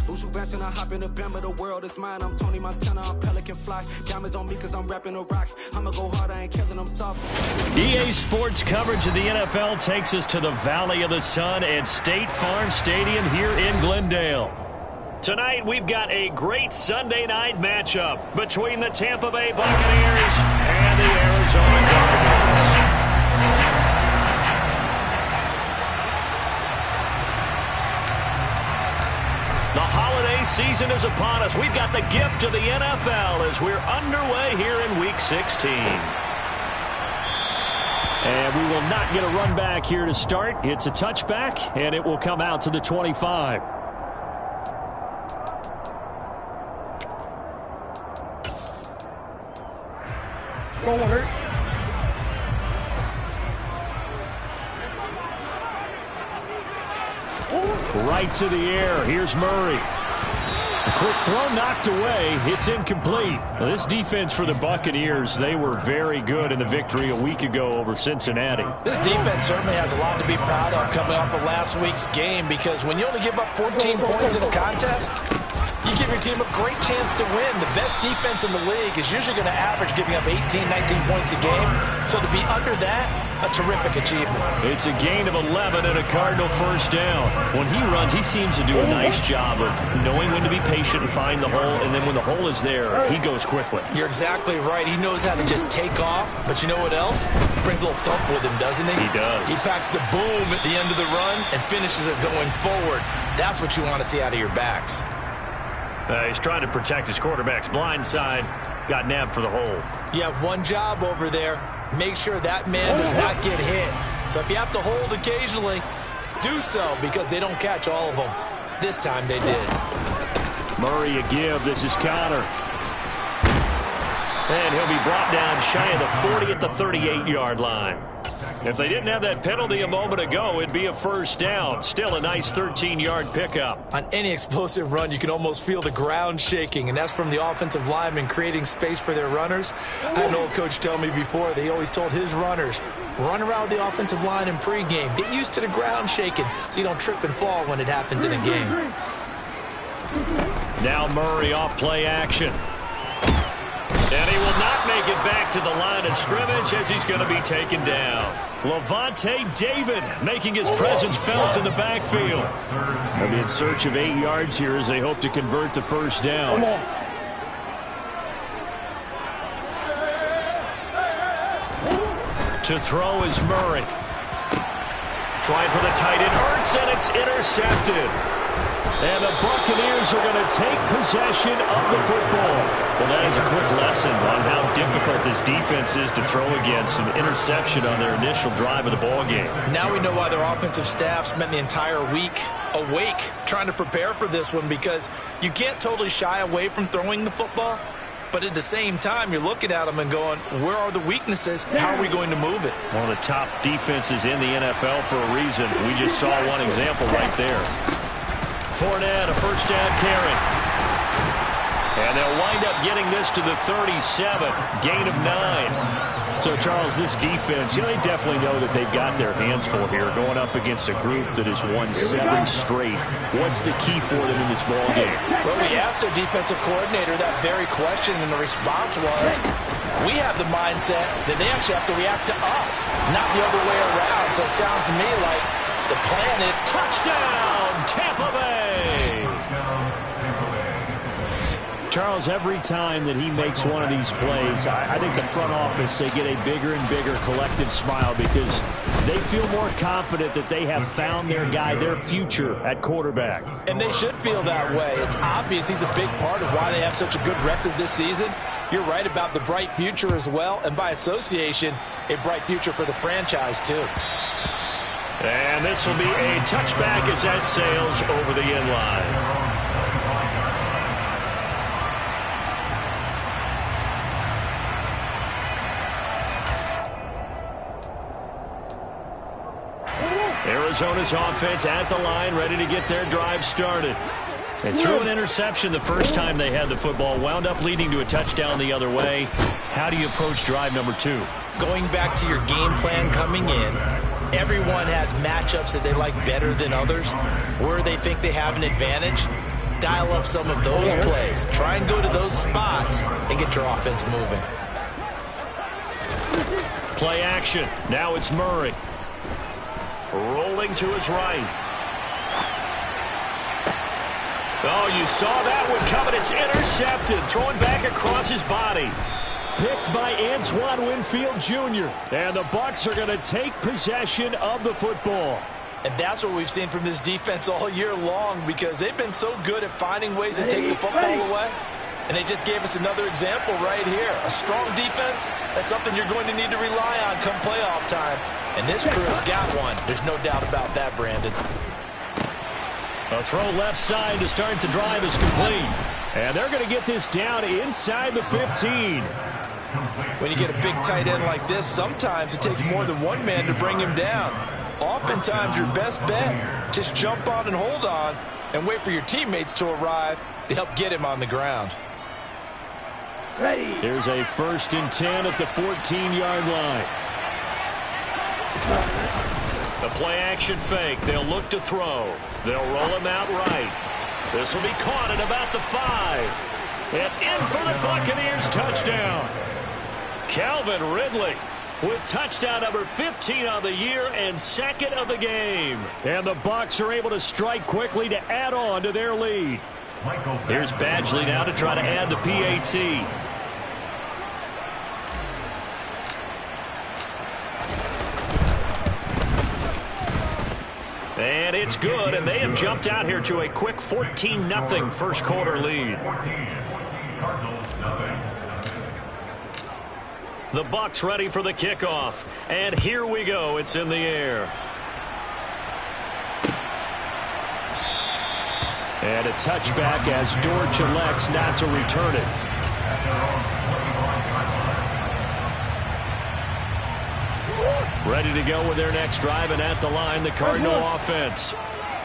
Usual banter, I hop in the Bama, the world is mine. I'm Tony Montana, I'm Pelican Fly. Diamonds on me cause I'm rapping a rock. I'ma go hard, I ain't killing them soft. EA Sports coverage of the NFL takes us to the Valley of the Sun at State Farm Stadium here in Glendale. Tonight we've got a great Sunday night matchup between the Tampa Bay Buccaneers and the Arizona Cardinals. The holiday season is upon us. We've got the gift of the NFL as we're underway here in Week 16. And we will not get a run back here to start. It's a touchback, and it will come out to the 25. Right to the air. Here's Murray. A quick throw knocked away. It's incomplete. Well, this defense for the Buccaneers, they were very good in the victory a week ago over Cincinnati. This defense certainly has a lot to be proud of coming off of last week's game, because when you only give up 14 points in a contest, you give your team a great chance to win. The best defense in the league is usually going to average giving up 18, 19 points a game. So to be under that, a terrific achievement. It's a gain of 11 and a Cardinal first down. When he runs, he seems to do a nice job of knowing when to be patient and find the hole, and then when the hole is there, he goes quickly. You're exactly right. He knows how to just take off, but you know what else? Brings a little thump with him, doesn't he? He does. He packs the boom at the end of the run and finishes it going forward. That's what you want to see out of your backs. He's trying to protect his quarterback's blind side. Got nabbed for the hole. You have one job over there. Make sure that man does not get hit. So if you have to hold occasionally, do so, because they don't catch all of them. This time they did. Murray a give. This is Connor. And he'll be brought down shy of the 40 at the 38-yard line. If they didn't have that penalty a moment ago, it'd be a first down. Still a nice 13-yard pickup. On any explosive run, you can almost feel the ground shaking, and that's from the offensive linemen creating space for their runners. I had an old coach tell me before, they always told his runners, run around the offensive line in pregame. Get used to the ground shaking so you don't trip and fall when it happens in a game. Now Murray off play action. And he will not make it back to the line of scrimmage as he's going to be taken down. Lavonte David making his presence felt in the backfield. They'll be in search of 8 yards here as they hope to convert the first down. To throw is Murray. Trying for the tight end, Hurts, and it's intercepted. And the Buccaneers are going to take possession of the football. Well, that is a quick lesson on how difficult this defense is to throw against. An interception on their initial drive of the ball game. Now we know why their offensive staff spent the entire week awake trying to prepare for this one, because you can't totally shy away from throwing the football. But at the same time, you're looking at them and going, where are the weaknesses? How are we going to move it? One of the top defenses in the NFL for a reason. We just saw one example right there. Fournette, a first down carry. And they'll wind up getting this to the 37. Gain of 9. So, Charles, this defense, they definitely know that they've got their hands full here, going up against a group that has won 7 straight. What's the key for them in this ball game? Well, we asked their defensive coordinator that very question, and the response was, we have the mindset that they actually have to react to us, not the other way around. So it sounds to me like the plan is touchdown, Tampa Bay. Charles, every time that he makes one of these plays, I think the front office, they get a bigger and bigger collective smile, because they feel more confident that they have found their guy, their future at quarterback. And they should feel that way. It's obvious he's a big part of why they have such a good record this season. You're right about the bright future as well, and by association, a bright future for the franchise too. And this will be a touchback as that sails over the end line. Arizona's offense at the line, ready to get their drive started. They threw an interception the first time they had the football, wound up leading to a touchdown the other way. How do you approach drive number 2? Going back to your game plan coming in, everyone has matchups that they like better than others, where they think they have an advantage. dial up some of those plays. Try and go to those spots and get your offense moving. Play action. Now it's Murray. Rolling to his right. Oh, you saw that one coming. It's intercepted. Throwing back across his body. Picked by Antoine Winfield Jr. And the Bucs are going to take possession of the football. And that's what we've seen from this defense all year long, because they've been so good at finding ways to take the football away. And they just gave us another example right here. A strong defense, that's something you're going to need to rely on come playoff time. And this crew has got one. There's no doubt about that, Brandon. A throw left side to start the drive is complete. And they're going to get this down inside the 15. When you get a big tight end like this, sometimes it takes more than one man to bring him down. Oftentimes, your best bet, just jump on and hold on and wait for your teammates to arrive to help get him on the ground. Ready. Here's a 1st and 10 at the 14-yard line. The play-action fake. They'll look to throw. They'll roll him out right. This will be caught at about the 5. And in for the Buccaneers touchdown. Calvin Ridley with touchdown number 15 on the year and 2nd of the game. And the Bucs are able to strike quickly to add on to their lead. Here's Badgley now to try to add the PAT. And it's good, and they have jumped out here to a quick 14-0 first quarter lead. The Bucs ready for the kickoff. And here we go. It's in the air. And a touchback as Dortch elects not to return it. Ready to go with their next drive, and at the line, the Cardinal offense.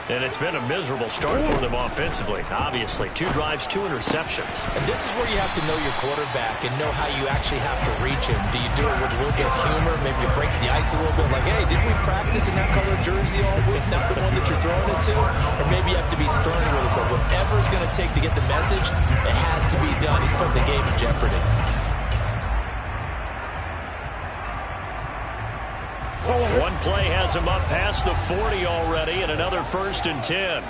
And it's been a miserable start for them offensively, obviously. 2 drives, 2 interceptions. And this is where you have to know your quarterback and know how you actually have to reach him. Do you do it with a little bit of humor? Maybe you break the ice a little bit, like, hey, didn't we practice in that color jersey all week, not the one that you're throwing it to? Or maybe you have to be stern with it, but whatever it's going to take to get the message, it has to be done. He's putting the game in jeopardy. One play has him up past the 40 already, and another 1st and 10.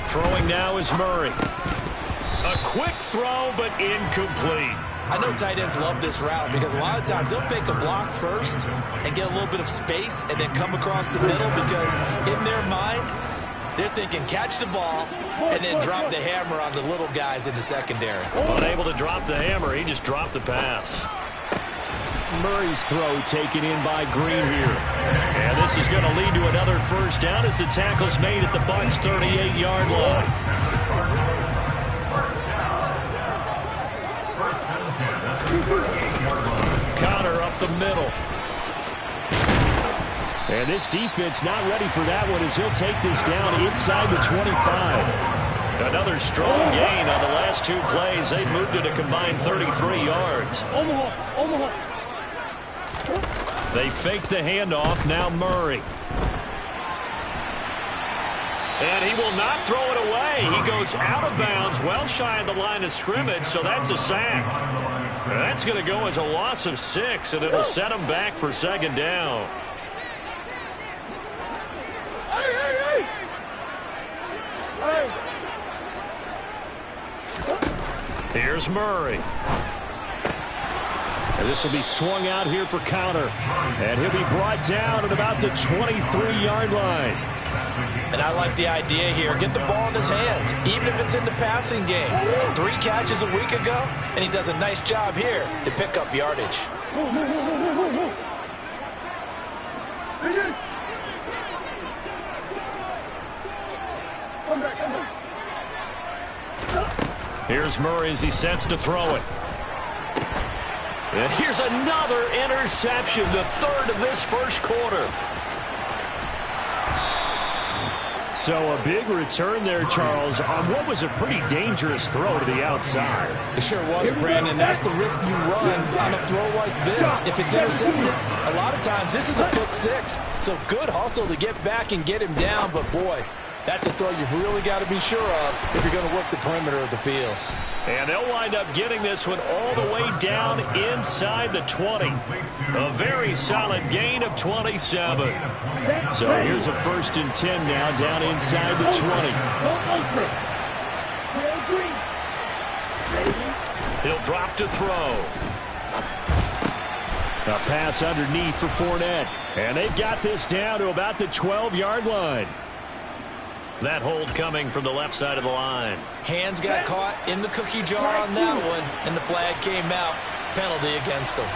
Throwing now is Murray. A quick throw, but incomplete. I know tight ends love this route because a lot of times they'll fake a block first and get a little bit of space and then come across the middle, because in their mind, they're thinking catch the ball and then drop the hammer on the little guys in the secondary. Unable to drop the hammer, he just dropped the pass. Murray's throw taken in by Green here. And this is going to lead to another 1st down as the tackle's made at the Bucs' 38-yard line. Connor up the middle. And this defense not ready for that one as he'll take this down inside the 25. Another strong gain on the last 2 plays. They moved it a combined 33 yards. They fake the handoff. Now Murray. And he will not throw it away. He goes out of bounds well shy of the line of scrimmage, so that's a sack. And that's going to go as a loss of 6, and it'll set him back for 2nd down. Here's Murray. And this will be swung out here for counter. And he'll be brought down at about the 23-yard line. And I like the idea here. Get the ball in his hands, even if it's in the passing game. 3 catches a week ago, and he does a nice job here to pick up yardage. Here's Murray as he sets to throw it. And here's another interception, the 3rd of this first quarter. So a big return there, Charles, on what was a pretty dangerous throw to the outside. It sure was, Brandon. That's the risk you run on a throw like this. If it's intercepted, a lot of times this is a pick six. So good hustle to get back and get him down. But, boy, that's a throw you've really got to be sure of if you're going to work the perimeter of the field. And they'll wind up getting this one all the way down inside the 20. A very solid gain of 27. So here's a 1st and 10 now down inside the 20. He'll drop to throw. A pass underneath for Fournette. And they've got this down to about the 12-yard line. That hold coming from the left side of the line. Hands got caught in the cookie jar on that one, and the flag came out. Penalty against him.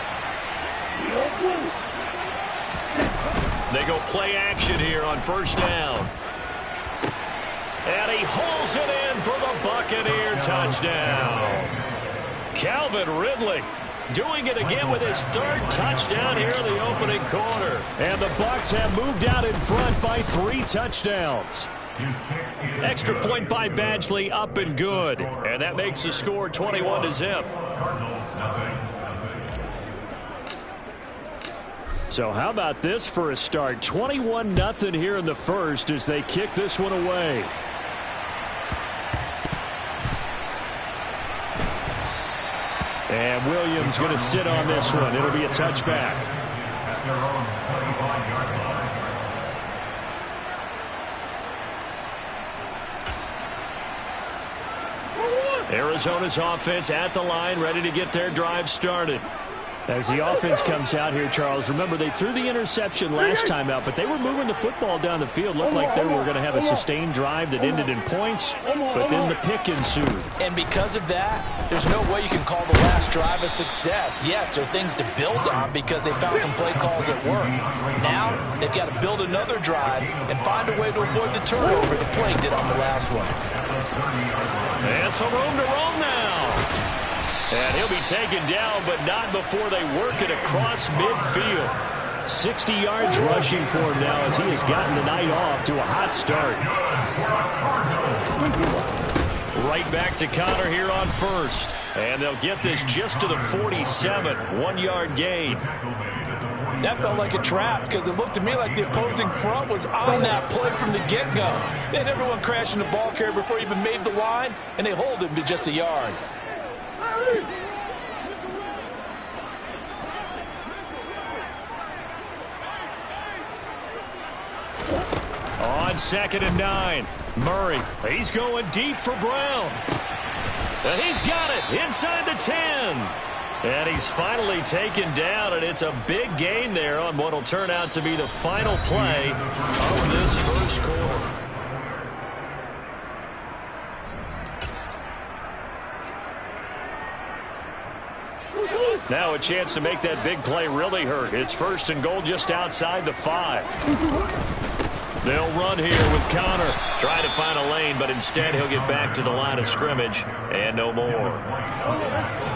They go play action here on 1st down. And he hauls it in for the Buccaneer touchdown. Calvin Ridley doing it again with his 3rd touchdown here in the opening quarter. And the Bucs have moved out in front by 3 touchdowns. Extra point by Badgley, up and good. And that makes the score 21-0. So how about this for a start? 21-0 here in the first as they kick this one away. And Williams going to sit on this one. It'll be a touchback. Arizona's offense at the line, ready to get their drive started. As the offense comes out here, Charles, remember they threw the interception last time out, but they were moving the football down the field. Looked like they were going to have a sustained drive that ended in points, but then the pick ensued. And because of that, there's no way you can call the last drive a success. Yes, there are things to build on because they found some play calls at work. Now they've got to build another drive and find a way to avoid the turnover the play did on the last one. And some room to roam now. And he'll be taken down, but not before they work it across midfield. 60 yards rushing for him now as he has gotten the night off to a hot start. Right back to Connor here on 1st. And they'll get this just to the 47. 1-yard gain. That felt like a trap because it looked to me like the opposing front was on that play from the get-go. They had everyone crashing the ball carrier before he even made the line, and they hold him to just a yard. On 2nd and 9, Murray. He's going deep for Brown. And he's got it inside the 10. And he's finally taken down, and it's a big gain there on what will turn out to be the final play of this first quarter. Now a chance to make that big play really hurt. It's 1st and goal just outside the 5. They'll run here with Connor. Trying to find a lane, but instead he'll get back to the line of scrimmage and no more.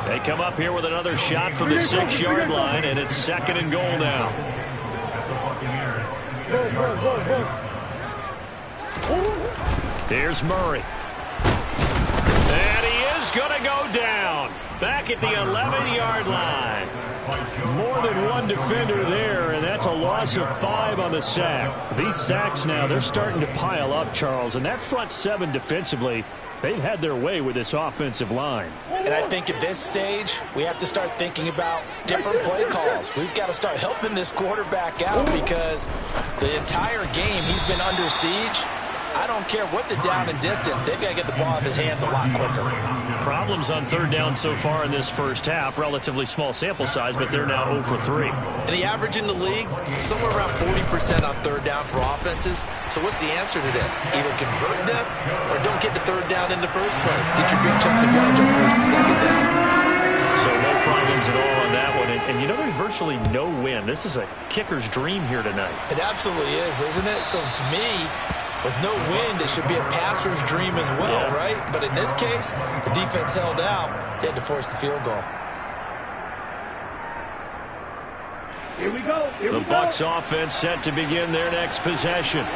They come up here with another shot from the 6-yard line, and it's 2nd and goal now. Here's Murray. And he is going to go down. Back at the 11-yard line. More than one defender there, and that's a loss of 5 on the sack. These sacks now, they're starting to pile up, Charles, and that front 7 defensively, they've had their way with this offensive line. And I think at this stage, we have to start thinking about different play calls. We've got to start helping this quarterback out because the entire game he's been under siege. I don't care what the down and distance. They've got to get the ball out of his hands a lot quicker. Problems on 3rd down so far in this first half. Relatively small sample size, but they're now 0 for 3. And the average in the league, somewhere around 40% on 3rd down for offenses. So what's the answer to this? Either convert them or don't get the 3rd down in the first place. Get your big chunks of yards on 1st and 2nd down. So no problems at all on that one. And you know, there's virtually no win. This is a kicker's dream here tonight. It absolutely is, isn't it? So to me, with no wind, it should be a passer's dream as well, right? But in this case, the defense held out. They had to force the field goal. Here we go. The Bucs offense set to begin their next possession.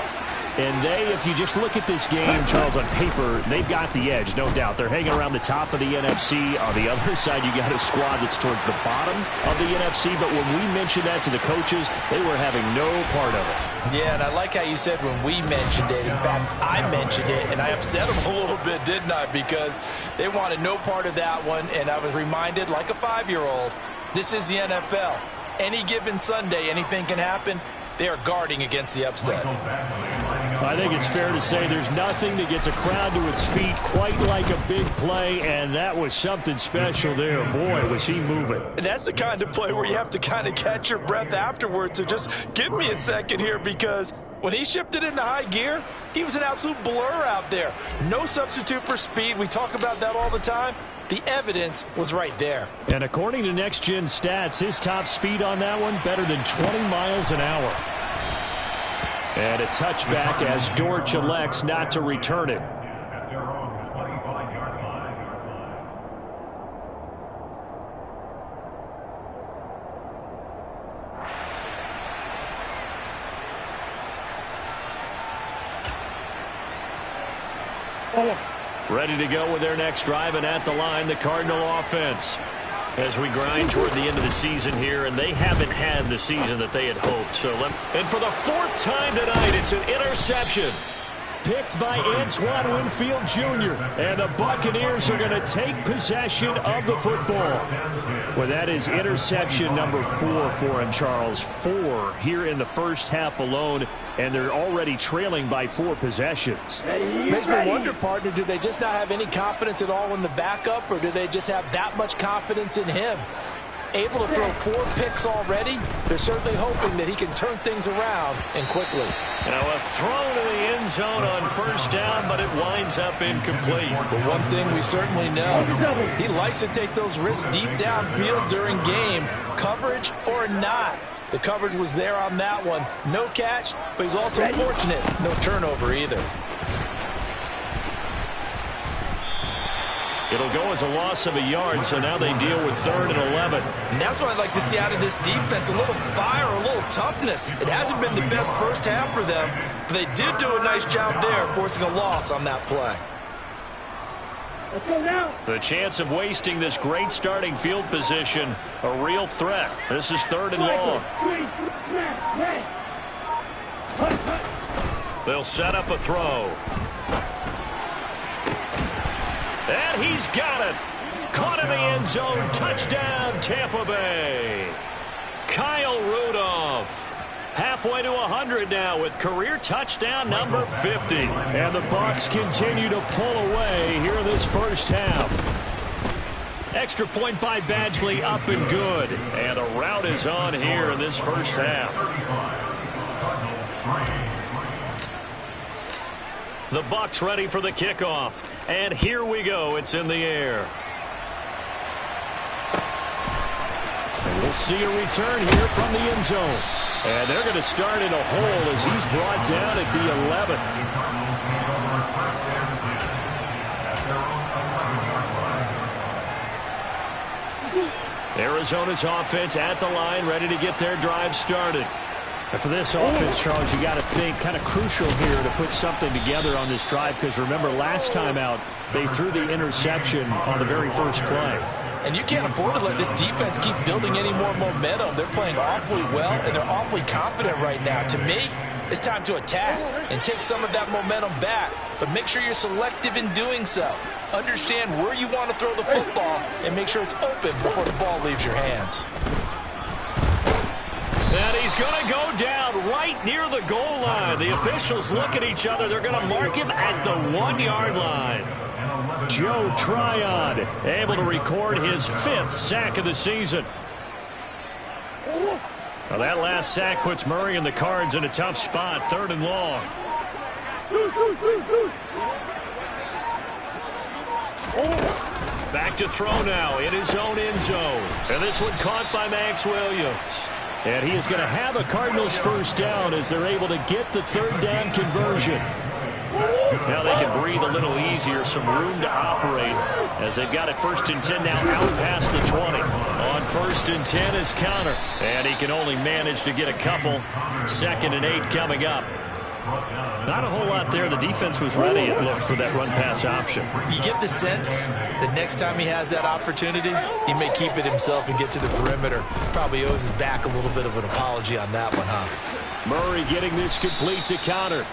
And if you just look at this game, Charles, on paper, they've got the edge, no doubt. They're hanging around the top of the NFC. On the other side, you got a squad that's towards the bottom of the NFC. But when we mentioned that to the coaches, they were having no part of it. Yeah, and I like how you said when we mentioned it. In fact, I mentioned it, and I upset them a little bit, didn't I? Because they wanted no part of that one, and I was reminded, like a 5-year-old, this is the NFL. Any given Sunday, anything can happen. They are guarding against the upset. I think it's fair to say there's nothing that gets a crowd to its feet quite like a big play, and that was something special there. Boy, was he moving. And that's the kind of play where you have to kind of catch your breath afterwards. So just give me a second here, because when he shifted into high gear, he was an absolute blur out there. No substitute for speed. We talk about that all the time. The evidence was right there. And according to Next Gen Stats, his top speed on that one, better than 20 miles an hour. And a touchback as Dortch elects not to return it. Ready to go with their next drive, and at the line, the Cardinal offense. As we grind toward the end of the season here, and they haven't had the season that they had hoped. And for the 4th time tonight, it's an interception. Picked by Antoine Winfield Jr. And the Buccaneers are going to take possession of the football. Well, that is interception number 4 for him, Charles. 4 here in the first half alone, and they're already trailing by 4 possessions. Makes me wonder, partner, do they just not have any confidence at all in the backup, or do they just have that much confidence in him? Able to throw 4 picks already, they're certainly hoping that he can turn things around and quickly. Now a throw to the end zone on first down, but it winds up incomplete. But one thing we certainly know, he likes to take those risks deep downfield during games, coverage or not. The coverage was there on that one. No catch, but he's also fortunate. No turnover either. It'll go as a loss of a yard, so now they deal with 3rd and 11. And that's what I'd like to see out of this defense, a little fire, a little toughness. It hasn't been the best first half for them, but they did do a nice job there, forcing a loss on that play. Let's go now. The chance of wasting this great starting field position, a real threat. This is 3rd and long. They'll set up a throw. And he's got it. Caught in the end zone. Touchdown, Tampa Bay. Kyle Rudolph. Halfway to 100 now with career touchdown number 50. And the Bucs continue to pull away here in this first half. Extra point by Badgley, up and good. And a rout is on here in this first half. The Bucs ready for the kickoff. And here we go. It's in the air. And we'll see a return here from the end zone. And they're going to start in a hole as he's brought down at the 11. Arizona's offense at the line, ready to get their drive started. And for this offense, Charles, you got to think kind of crucial here to put something together on this drive, because remember, last time out, they threw the interception on the very first play. And you can't afford to let this defense keep building any more momentum. They're playing awfully well, and they're awfully confident right now. To me, it's time to attack and take some of that momentum back. But make sure you're selective in doing so. Understand where you want to throw the football and make sure it's open before the ball leaves your hands. And he's going to go down right near the goal line. The officials look at each other. They're going to mark him at the 1-yard line. Joe Tryon able to record his 5th sack of the season. Well, that last sack puts Murray and the Cards in a tough spot. 3rd and long. Back to throw now in his own end zone. And this one caught by Max Williams. And he is going to have a Cardinals first down as they're able to get the 3rd down conversion. Now they can breathe a little easier, some room to operate as they've got it 1st and 10 now out past the 20. On 1st and 10 is Counter. And he can only manage to get a couple. 2nd and 8 coming up. Not a whole lot there. The defense was ready, it looked, for that run-pass option. You get the sense that next time he has that opportunity, he may keep it himself and get to the perimeter. Probably owes his back a little bit of an apology on that one, huh? Murray getting this complete to counter.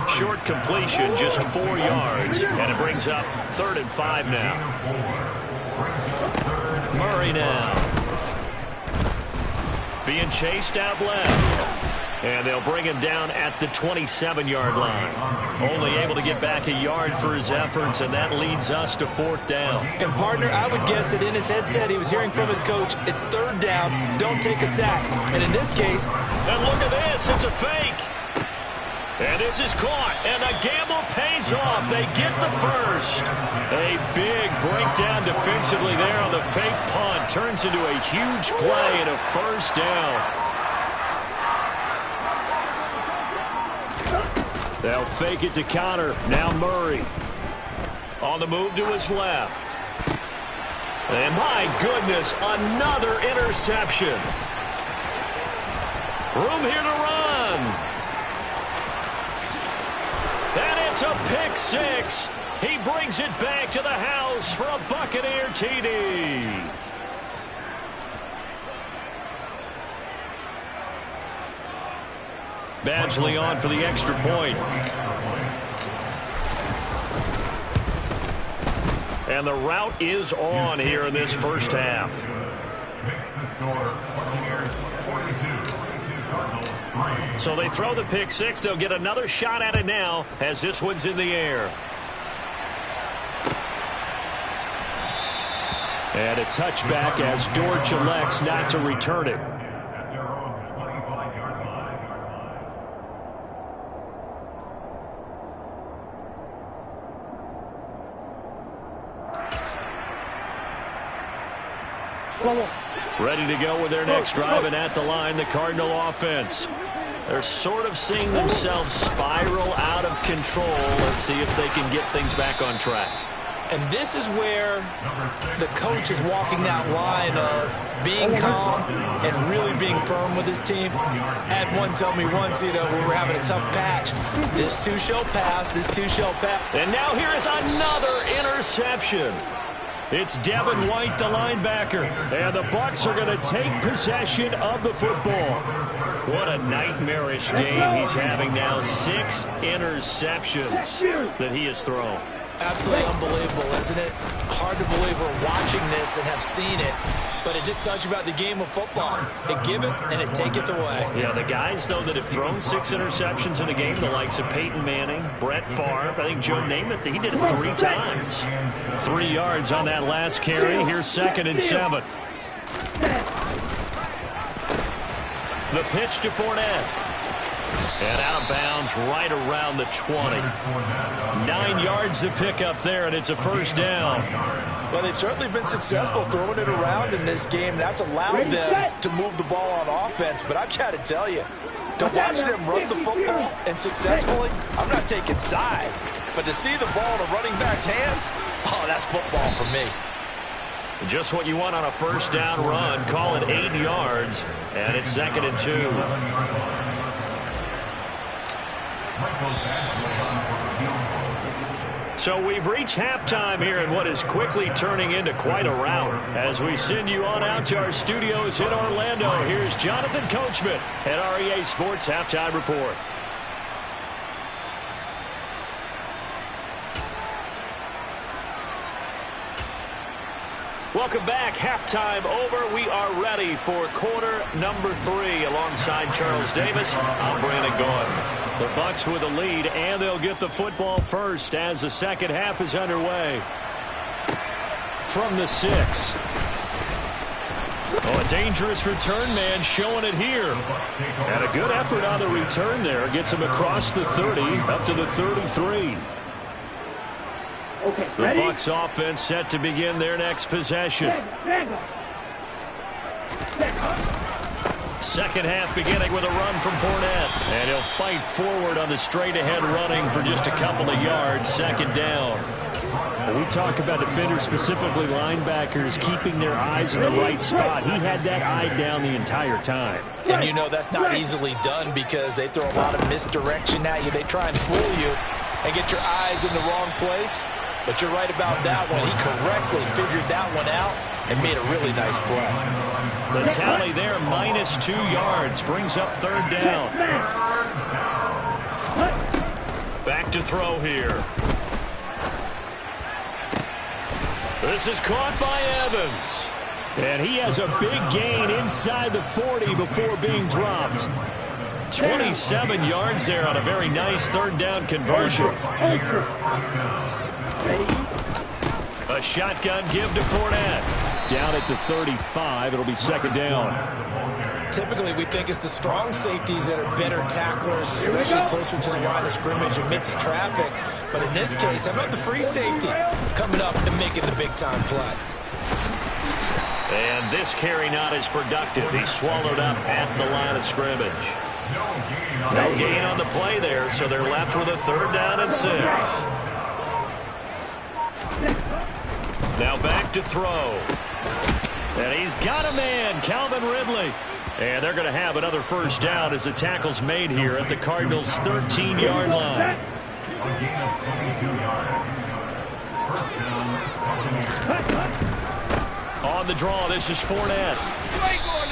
Short completion, just 4 yards, and it brings up 3rd and 5 now. Murray now. Being chased out left. And they'll bring him down at the 27-yard line. Only able to get back a yard for his efforts, and that leads us to 4th down. And, partner, I would guess that in his headset he was hearing from his coach, it's 3rd down, don't take a sack. And in this case... And look at this, it's a fake. And this is caught, and the gamble pays off. They get the first. A big breakdown defensively there on the fake punt. Turns into a huge play and a 1st down. They'll fake it to counter. Now Murray. On the move to his left. And my goodness, another interception. Room here to run. And it's a pick 6. He brings it back to the house for a Buccaneer TD. Badgley on for the extra point. And the route is on here in this first half. So they throw the pick 6. They'll get another shot at it now as this one's in the air. And a touchback as Dortch elects not to return it. Ready to go with their next drive, and at the line, the Cardinal offense. They're sort of seeing themselves spiral out of control. Let's see if they can get things back on track. And this is where the coach is walking that line of being calm and really being firm with his team. Had one tell me once, we were having a tough patch. This too shall pass, this too shall pass. And now here is another interception. It's Devin White, the linebacker, and the Bucs are going to take possession of the football. What a nightmarish game he's having now. 6 interceptions that he has thrown. Absolutely unbelievable, isn't it? Hard to believe we're watching this and have seen it, but it just tells you about the game of football. It giveth and it taketh away. Yeah, the guys, though, that have thrown 6 interceptions in a game, the likes of Peyton Manning, Brett Favre, I think Joe Namath, he did it 3 times. 3 yards on that last carry. Here's 2nd and 7. The pitch to Fournette. And out of bounds right around the 20. 9 yards to pick up there, and it's a 1st down. Well, they've certainly been successful throwing it around in this game. That's allowed them to move the ball on offense. But I've got to tell you, to watch them run the football and successfully, I'm not taking sides. But to see the ball in a running back's hands, oh, that's football for me. Just what you want on a 1st down run. Call it 8 yards, and it's 2nd and 2. So we've reached halftime here in what is quickly turning into quite a rout. As we send you on out to our studios in Orlando, here's Jonathan Coachman at REA Sports Halftime Report. Welcome back. Halftime over. We are ready for quarter number 3. Alongside Charles Davis, I'm Brandon Gaudin. The Bucs with a lead, and they'll get the football first as the second half is underway. From the 6. Oh, a dangerous return man showing it here. And a good effort on the return there. Gets him across the 30, up to the 33. Okay, the ready? Bucs offense set to begin their next possession. Second half beginning with a run from Fournette. And he'll fight forward on the straight-ahead running for just a couple of yards. 2nd down. When we talk about defenders, specifically linebackers, keeping their eyes in the right spot, he had that eye down the entire time. And you know that's not easily done because they throw a lot of misdirection at you. They try and fool you and get your eyes in the wrong place. But you're right about that one. He correctly figured that one out and made a really nice play. The tally there, -2 yards, brings up 3rd down. Back to throw here. This is caught by Evans. And he has a big gain inside the 40 before being dropped. 27 yards there on a very nice 3rd down conversion. A shotgun give to Fournette. Down at the 35, it'll be 2nd down. Typically, we think it's the strong safeties that are better tacklers, especially closer to the line of scrimmage amidst traffic. But in this case, how about the free safety coming up and making the big-time play? And this carry not as productive. He's swallowed up at the line of scrimmage. No gain on the play there, so they're left with a 3rd down and 6. Now back to throw. And he's got a man, Calvin Ridley. And they're going to have another 1st down as the tackle's made here at the Cardinals' 13-yard line. On the draw, this is Fournette.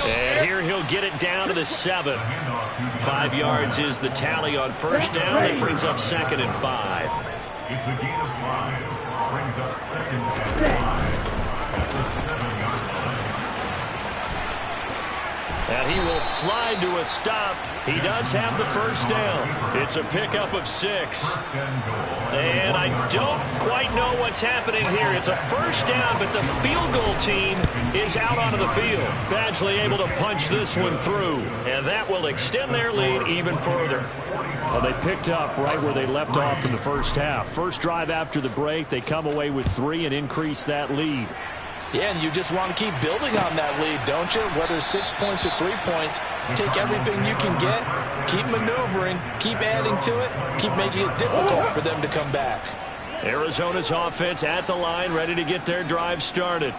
And here he'll get it down to the 7. 5 yards is the tally on 1st down. It brings up 2nd and 5. It's the gain of 5. Brings up 2nd and 5 at the 7-yard line. And he will slide to a stop. He does have the 1st down. It's a pickup of 6. And I don't quite know what's happening here. It's a 1st down, but the field goal team is out onto the field. Badgley able to punch this one through. And that will extend their lead even further. Well, they picked up right where they left off in the 1st half. First drive after the break, they come away with 3 and increase that lead. Yeah, and you just want to keep building on that lead, don't you? Whether 6 points or 3 points, take everything you can get, keep maneuvering, keep adding to it, keep making it difficult for them to come back. Arizona's offense at the line, ready to get their drive started.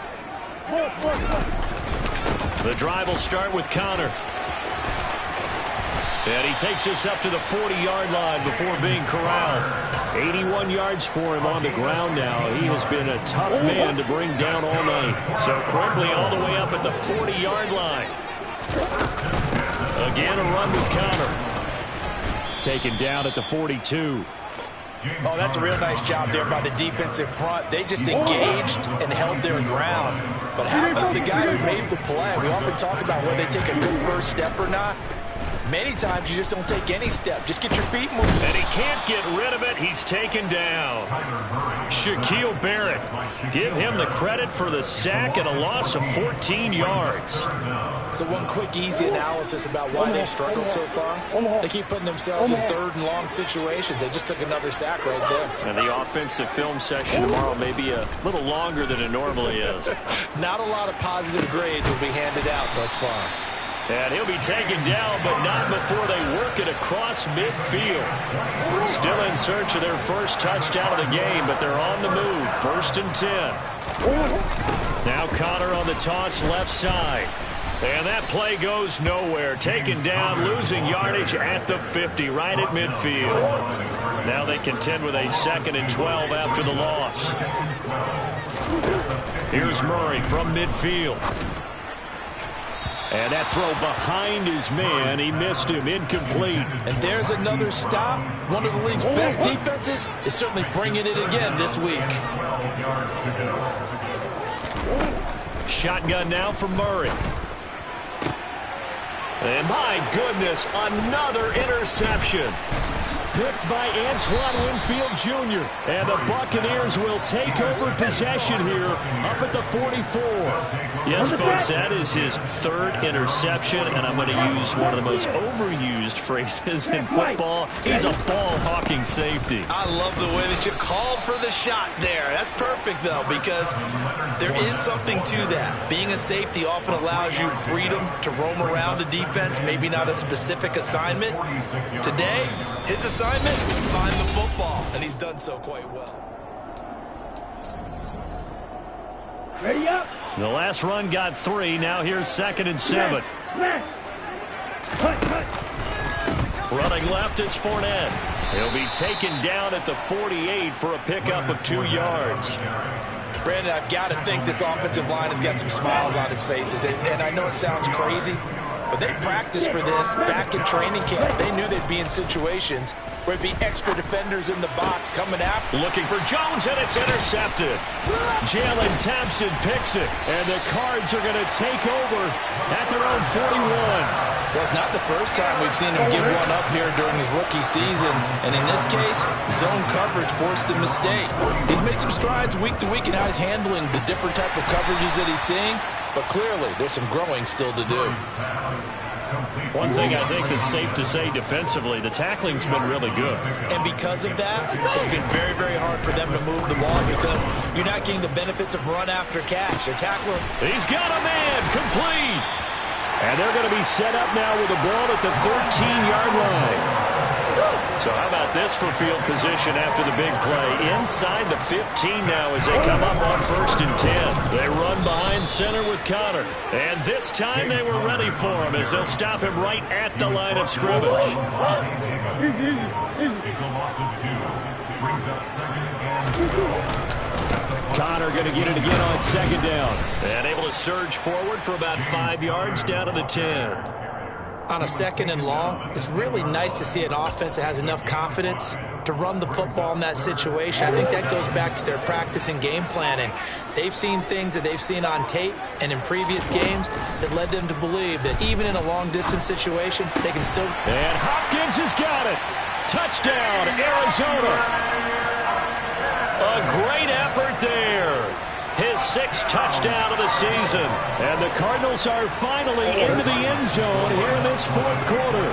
The drive will start with Connor. And he takes us up to the 40-yard line before being corralled. 81 yards for him on the ground now. He has been a tough man to bring down all night. So quickly all the way up at the 40-yard line. Again, a run with Connor. Taken down at the 42. Oh, that's a real nice job there by the defensive front. They just engaged and held their ground. But how about the guy who made the play? We often talk about whether they take a good first step or not. Many times you just don't take any step. Just get your feet moving. And he can't get rid of it. He's taken down. Shaquille Barrett. Give him the credit for the sack and a loss of 14 yards. So one quick, easy analysis about why they've struggled so far. They keep putting themselves in 3rd and long situations. They just took another sack right there. And the offensive film session tomorrow may be a little longer than it normally is. Not a lot of positive grades will be handed out thus far. And he'll be taken down, but not before they work it across midfield. Still in search of their first touchdown of the game, but they're on the move. 1st and 10. Now Connor on the toss left side. And that play goes nowhere. Taken down, losing yardage at the 50, right at midfield. Now they contend with a 2nd and 12 after the loss. Here's Murray from midfield. And that throw behind his man, he missed him, incomplete. And there's another stop. One of the league's best defenses is certainly bringing it again this week. Shotgun now for Murray. And my goodness, another interception. Picked by Antoine Winfield Jr. And the Buccaneers will take over possession here up at the 44. Yes, folks, that is his 3rd interception, and I'm going to use one of the most overused phrases in football. He's a ball-hawking safety. I love the way that you called for the shot there. That's perfect, though, because there is something to that. Being a safety often allows you freedom to roam around a defense, maybe not a specific assignment. Today, his assignment, find the football, and he's done so quite well. Ready up. The last run got 3. Now here's 2nd and 7. Running left, it's Fournette. He'll be taken down at the 48 for a pickup of 2 yards. Brandon, I've got to think this offensive line has got some smiles on its faces. And I know it sounds crazy, but they practiced for this back in training camp. They knew they'd be in situations where it'd be extra defenders in the box coming after. Looking for Jones, and it's intercepted. Jalen Thompson picks it, and the Cards are going to take over at their own 41. Well, it's not the first time we've seen him give one up here during his rookie season. And in this case, zone coverage forced the mistake. He's made some strides week to week in how he's handling the different type of coverages that he's seeing. But clearly, there's some growing still to do. One thing I think that's safe to say defensively, the tackling's been really good. And because of that, it's been very, very hard for them to move the ball because you're not getting the benefits of run after catch. They're tackling. He's got a man, complete. And they're going to be set up now with the ball at the 13-yard line. So how about this for field position after the big play? Inside the 15 now as they come up on 1st and 10. They run behind center with Connor. And this time they were ready for him as they'll stop him right at the line of scrimmage. Easy. It's a loss of 2. Brings up 2nd and 2. Connor going to get it again on 2nd down. And able to surge forward for about 5 yards down to the 10. On a 2nd and long, it's really nice to see an offense that has enough confidence to run the football in that situation. I think that goes back to their practice and game planning. They've seen things that they've seen on tape and in previous games that led them to believe that even in a long-distance situation, they can still... And Hopkins has got it. Touchdown, Arizona. A great effort there. His 6th touchdown of the season. And the Cardinals are finally into the end zone here in this 4th quarter.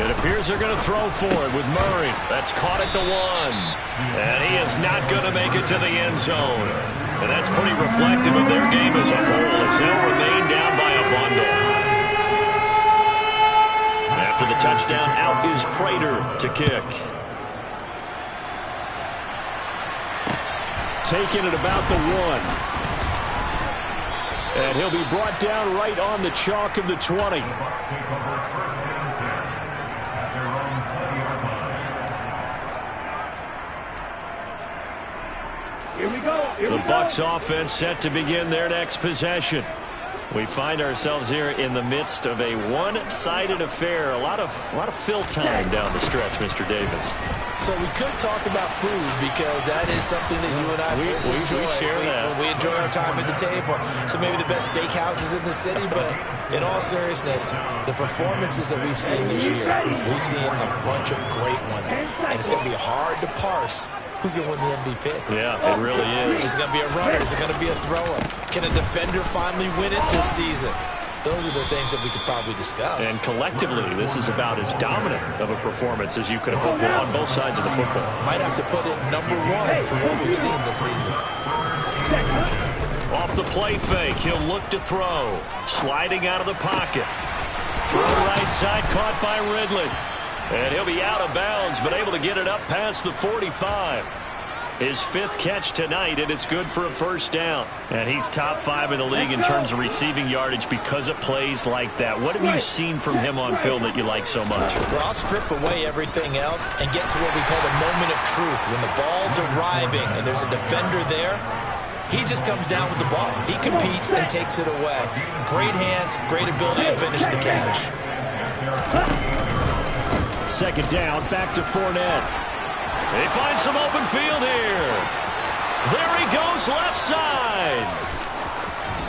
It appears they're going to throw for it with Murray. That's caught at the 1. And he is not going to make it to the end zone. And that's pretty reflective of their game as a whole as they'll remain down by a bundle. After the touchdown, out is Prater to kick. Taking it about the 1. And he'll be brought down right on the chalk of the 20. The Bucs take over 1st and 10 at their own 20-yard line. Here we go. The Bucs offense set to begin their next possession. We find ourselves here in the midst of a one-sided affair. A lot of fill time down the stretch, Mr. Davis. So we could talk about food because that is something that you and I enjoy. We share that. We enjoy our time at the table. So maybe the best steakhouses in the city, but in all seriousness, the performances that we've seen this year, we've seen a bunch of great ones. And it's going to be hard to parse who's going to win the MVP. Yeah, it really is. Is it going to be a runner? Is it going to be a thrower? Can a defender finally win it this season? Those are the things that we could probably discuss. And collectively, this is about as dominant of a performance as you could have hoped for on both sides of the football. Might have to put it number 1 for what we've seen this season. Off the play fake, he'll look to throw. Sliding out of the pocket. Throw right side, caught by Ridley. And he'll be out of bounds, but able to get it up past the 45. His 5th catch tonight, and it's good for a 1st down. And he's top 5 in the league in terms of receiving yardage because of plays like that. What have you seen from him on film that you like so much? Well, I'll strip away everything else and get to what we call the moment of truth. When the ball's arriving and there's a defender there, he just comes down with the ball. He competes and takes it away. Great hands, great ability to finish the catch. 2nd down, back to Fournette. They find some open field here. There he goes, left side.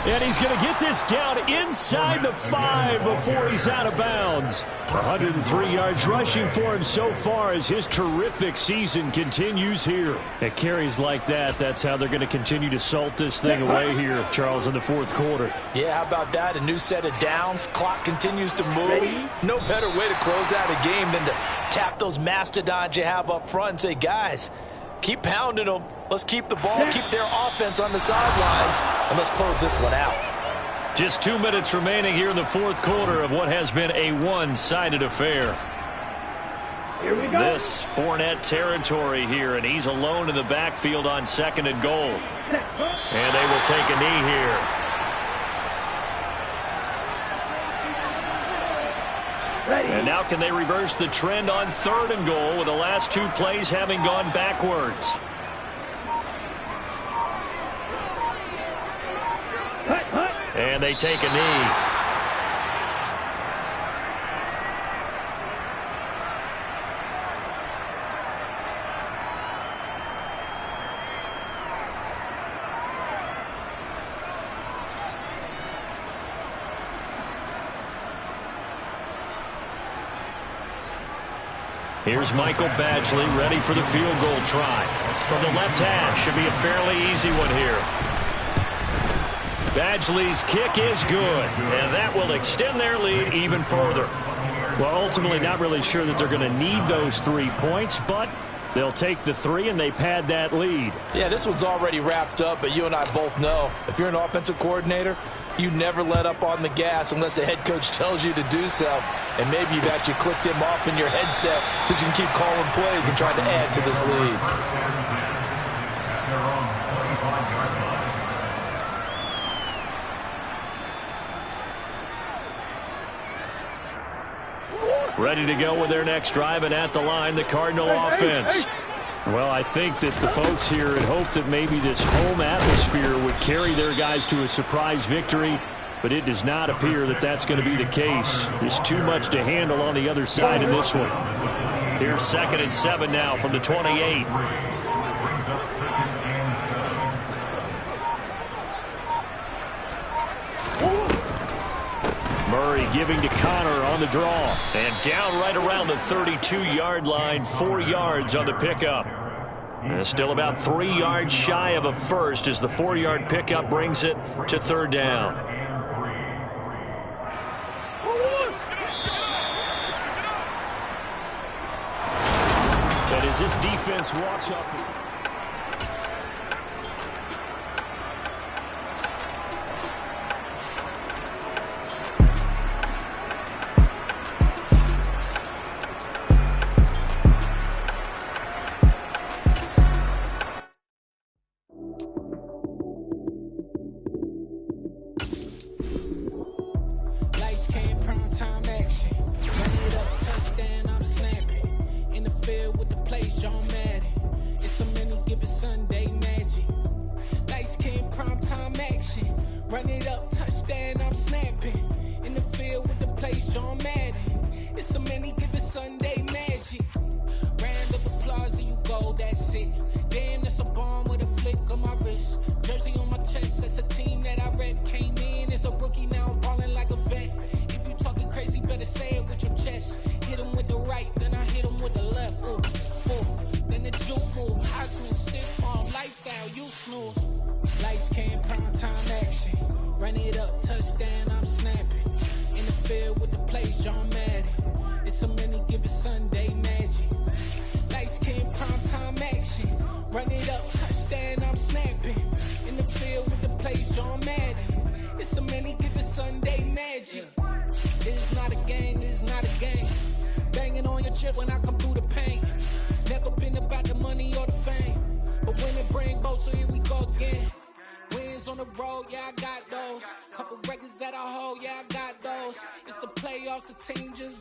And he's going to get this down inside the 5 before he's out of bounds. 103 yards rushing for him so far as his terrific season continues here. At carries like that, that's how they're going to continue to salt this thing away here, Charles, in the 4th quarter. Yeah, how about that? A new set of downs. Clock continues to move. No better way to close out a game than to tap those mastodons you have up front and say, guys, keep pounding them. Let's keep the ball, keep their offense on the sidelines, and let's close this one out. Just 2 minutes remaining here in the 4th quarter of what has been a one-sided affair. This Fournette territory here, and he's alone in the backfield on 2nd and goal. And they will take a knee here. And now can they reverse the trend on 3rd and goal with the last 2 plays having gone backwards? And they take a knee. Here's Michael Badgley ready for the field goal try. From the left hash, should be a fairly easy one here. Badgley's kick is good, and that will extend their lead even further. Well, ultimately not really sure that they're going to need those 3 points, but they'll take the 3 and they pad that lead. Yeah, this one's already wrapped up, but you and I both know if you're an offensive coordinator, you never let up on the gas unless the head coach tells you to do so. And maybe you've actually clicked him off in your headset so you can keep calling plays and trying to add to this lead. Ready to go with their next drive, and at the line, the Cardinal offense. Well, I think that the folks here had hoped that maybe this home atmosphere would carry their guys to a surprise victory, but it does not appear that that's going to be the case. There's too much to handle on the other side in this one. Here's 2nd and 7 now from the 28. Murray giving to Connor on the draw. And down right around the 32-yard line, 4 yards on the pickup. And still about 3 yards shy of a first as the 4-yard pickup brings it to 3rd down. But as this defense walks off... Run it up, touchdown, I'm snapping. In the field with the plays, John Madden. It's so many, give it Sunday magic. Round of applause and you go, that's it. Damn, that's a bomb with a flick on my wrist. Jersey on my chest, that's a team that I rep. Came in as a rookie, now I'm balling like a vet. If you talking crazy, better say it with your chest. Hit him with the right, then I hit him with the left. Ooh, ooh. Then the juke move, Heisman, stiff arm, lights out, you snooze. Lights came, prime time action. Run it up, touchdown, I'm snapping. In the field with the plays, John Madden. It's so many, give it Sunday magic. Lights came, prime time action. Run it up, touchdown, I'm snapping. In the field with the plays, John Madden. It's so many, give it Sunday magic. This is not a game, this is not a game. Banging on your chest when I come through the pain. Never been about the money or the fame. But when it bring both, so here we go again. Wins on the road, yeah, I got those. Couple records that I hold, yeah, I got those. It's the playoffs, the team just